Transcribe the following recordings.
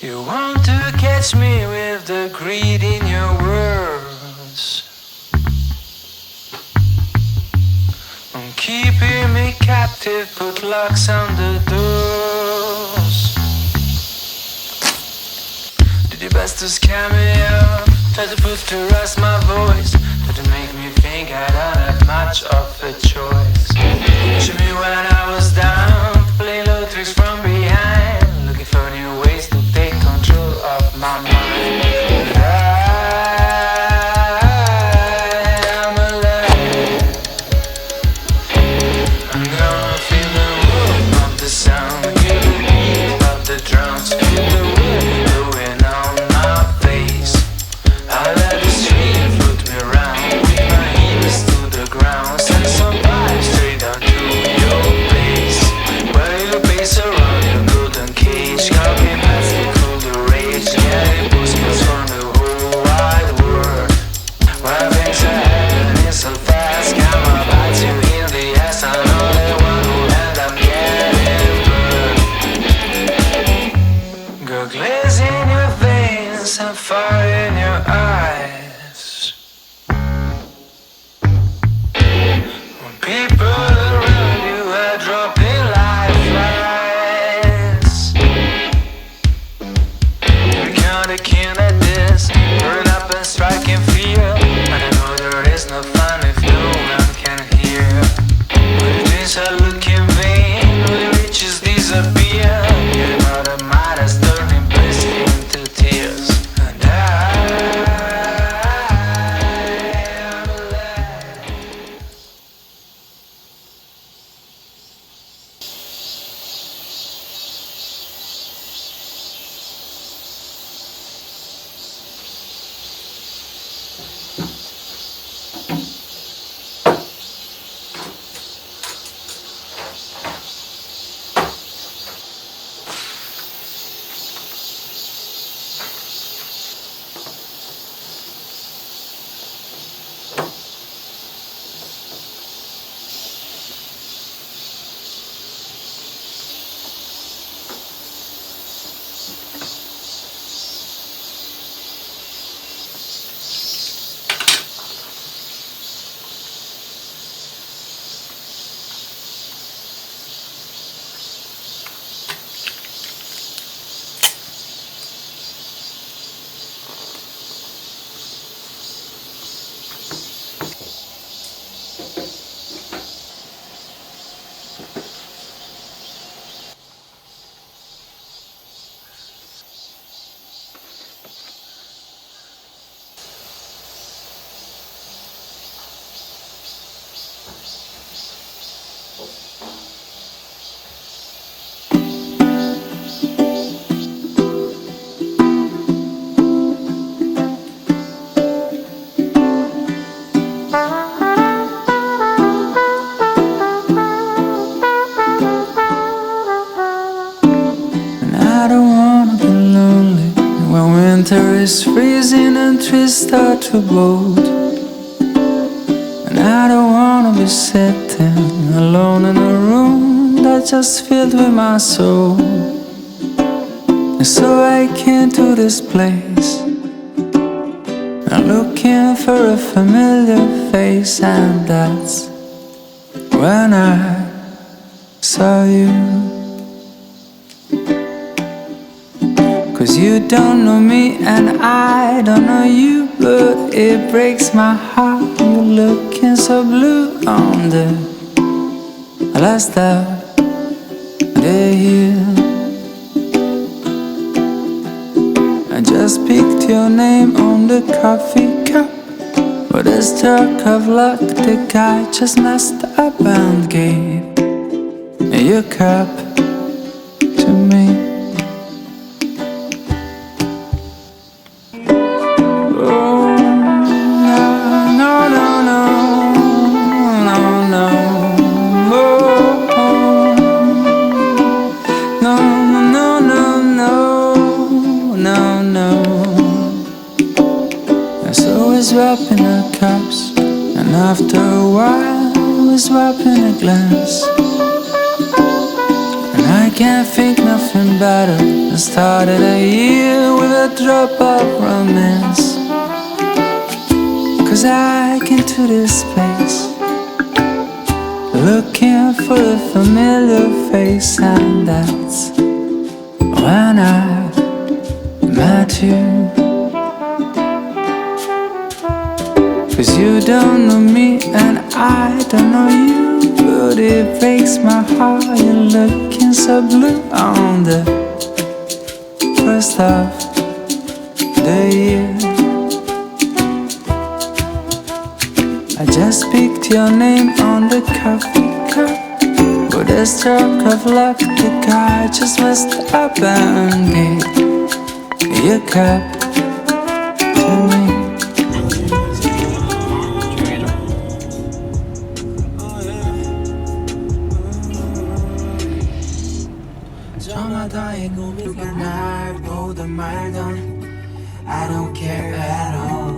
You want to catch me with the greed in your words, keeping me captive, put locks on the doors. Did your best to scare me up, try to prove to rest my voice, try to make me think I don't have much of a choice. Show me when I was down, play low tricks from behind, looking for new ways to take control of my mind. I'm alive. I'm gonna feel the rhythm of the sound, hear the beat of the drums, feel the wind blowing on my face. I let the stream float me around with my heels to the ground, send some vibes straight down to your place, where you pace around your golden cage, copy magic, cool the rage, getting postcards from the whole wide world, where things are happening so fast, come on, bite you in the ass, I know they want to end up getting burned. Got glaze in your veins and fire in your eyes. When people around you are dropping like flies, you're kinda keen at this, burn up and striking fear, and I know there is no fun if no one can hear. When the dreams are looking vain, when the riches disappear, you know the mind is turning bliss into tears. And I am alive. And I don't wanna be lonely when winter is freezing and trees start to bolt. And I don't wanna be sitting alone in a room that's just filled with my soul. And so I came to this place, I'm looking for a familiar face, and that's when I saw you. 'Cause you don't know me and I don't know you, but it breaks my heart. You're looking so blue on the last of the year. I just picked your name on the coffee cup, but a stroke of luck, the guy just messed up and gave your cup to me. Oh, no, no, no, no, no, no. Oh, no, no, no, no, no, no. And so we're swapping our cups, and after a while we're swapping a glass. And I can't think nothing better than started a year with a drop of romance. 'Cause I came to this place looking for a familiar face, and that's when I met you. 'Cause you don't know me and I don't know you, but it breaks my heart you're looking so blue on the first of the year. I just picked your name on the coffee cup. With a stroke of luck, the guy just messed up and gave your cup to me. 저마다의 고민과 날 보던 말던 I don't care at all.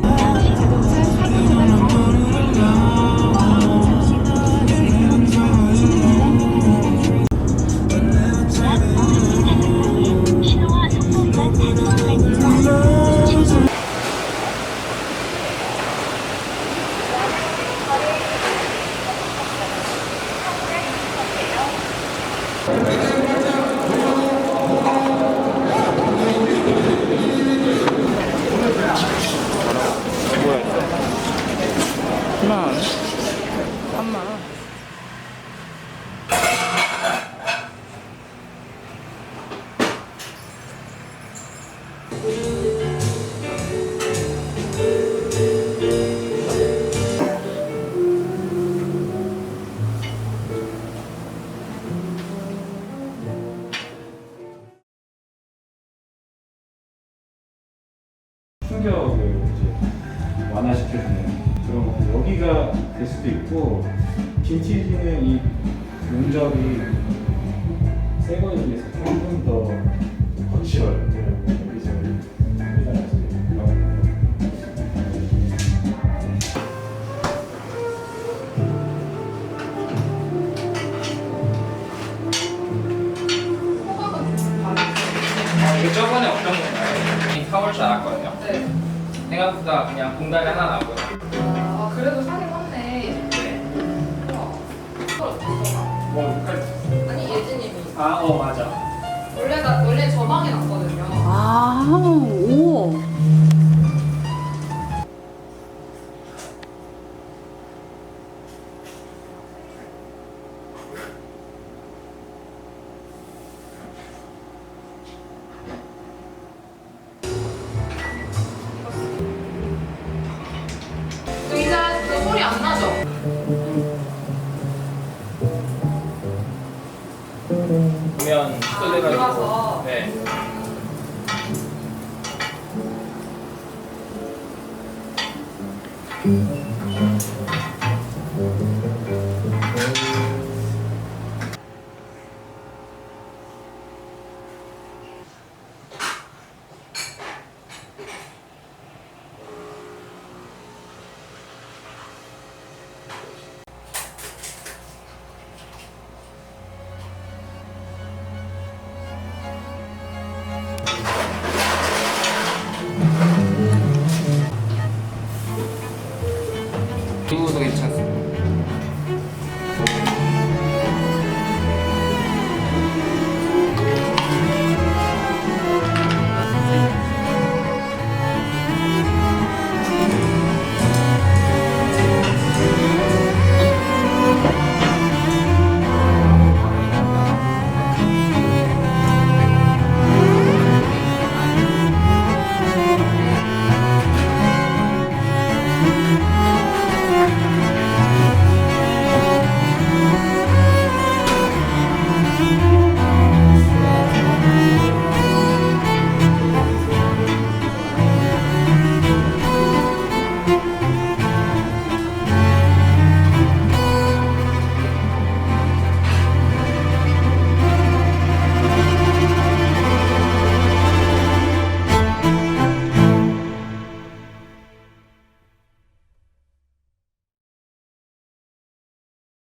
충격을 이제 완화시켜주는 그런 것들, 여기가 될 수도 있고, 빈티지는 이 용접이 새 거에 비해서 조금 더 거칠어요. 여기서 우리나라에서 이거 저번에 어떤 건가요? 4월달 나왔거든요. 네. 생각보다 그냥 공단이 하나 나오고요. 아, 그래도 사긴 샀네. 네. 우와. 이걸 어떻게 써봐? 뭐 색깔? 아니, 예진님이. 아, 맞아. 원래 저 방에 놨거든요. 아, 오. 의자 그 소리 안 나죠? 보면 시설돼가지고. 들어가서. 네. 이거도 괜찮습니다.